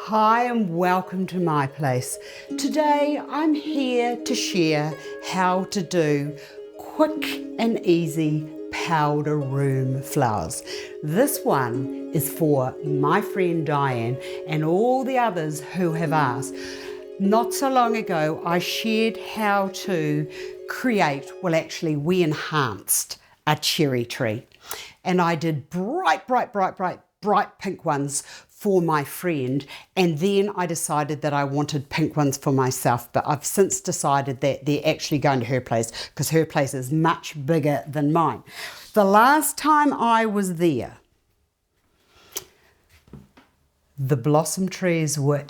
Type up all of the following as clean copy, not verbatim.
Hi and welcome to my place. Today I'm here to share how to do quick and easy powder room flowers. This one is for my friend Diane and all the others who have asked. Not so long ago I shared how to create, well actually we enhanced a cherry tree, and I did bright pink ones for my friend, and then I decided that I wanted pink ones for myself, but I've since decided that they're actually going to her place because her place is much bigger than mine. The last time I was there, the blossom trees were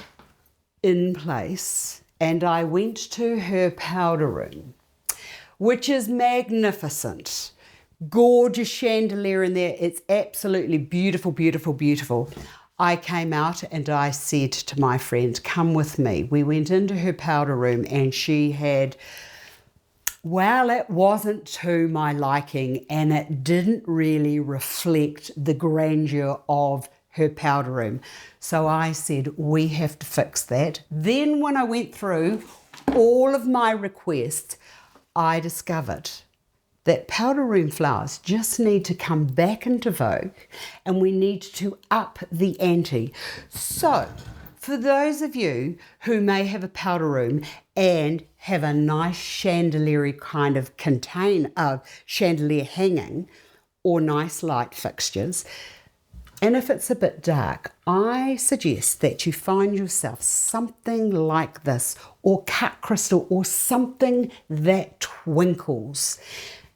in place and I went to her powder room, which is magnificent. Gorgeous chandelier in there. It's absolutely beautiful, beautiful, beautiful. I came out and I said to my friend, come with me. We went into her powder room and she had, well, it wasn't to my liking and it didn't really reflect the grandeur of her powder room. So I said, we have to fix that. Then when I went through all of my requests, I discovered that powder room flowers just need to come back into vogue and we need to up the ante. So for those of you who may have a powder room and have a nice chandelier kind of chandelier hanging or nice light fixtures, and if it's a bit dark, I suggest that you find yourself something like this, or cut crystal, or something that twinkles.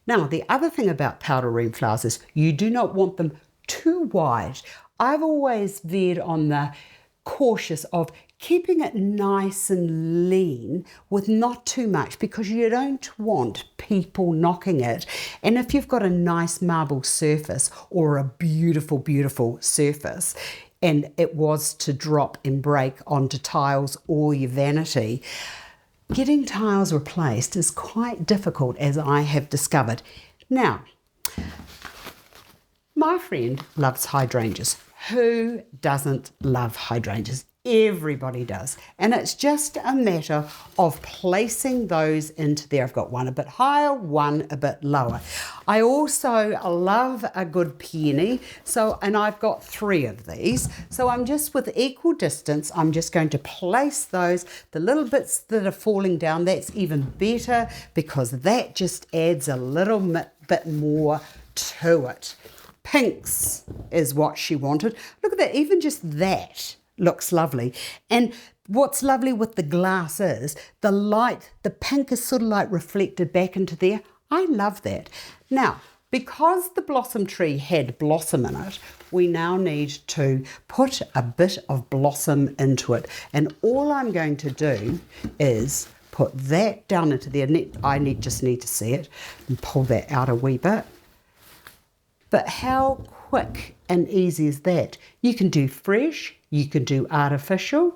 Now, the other thing about powder room flowers is you do not want them too wide. I've always veered on the cautious of keeping it nice and lean with not too much, because you don't want people knocking it. And if you've got a nice marble surface or a beautiful, beautiful surface, and it was to drop and break onto tiles or your vanity, getting tiles replaced is quite difficult, as I have discovered. Now, my friend loves hydrangeas. Who doesn't love hydrangeas? Everybody does. And it's just a matter of placing those into there. I've got one a bit higher, one a bit lower. I also love a good peony. And I've got 3 of these. So I'm just with equal distance, I'm just going to place those. The little bits that are falling down, that's even better because that just adds a little bit more to it. Pinks is what she wanted. Look at that, even just that looks lovely. And what's lovely with the glass is the light, the pink is sort of like reflected back into there. I love that. Now, because the blossom tree had blossom in it, we now need to put a bit of blossom into it. And all I'm going to do is put that down into there. Just need to see it and pull that out a wee bit. But how quick and easy is that? You can do fresh, you can do artificial.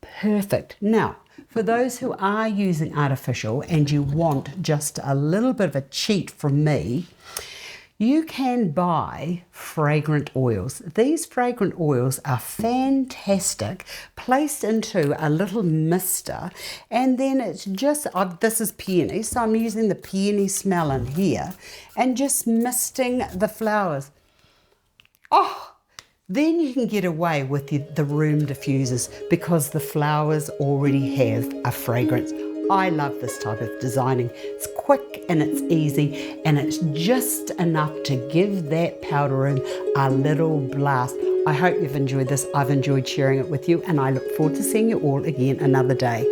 Perfect. Now, for those who are using artificial and you want just a little bit of a cheat from me, you can buy fragrant oils. These fragrant oils are fantastic, placed into a little mister, and then it's just, this is peony, so I'm using the peony smell in here and just misting the flowers. Oh, then you can get away with the room diffusers because the flowers already have a fragrance. I love this type of designing. It's quick and it's easy and it's just enough to give that powder room a little blast. I hope you've enjoyed this. I've enjoyed sharing it with you and I look forward to seeing you all again another day.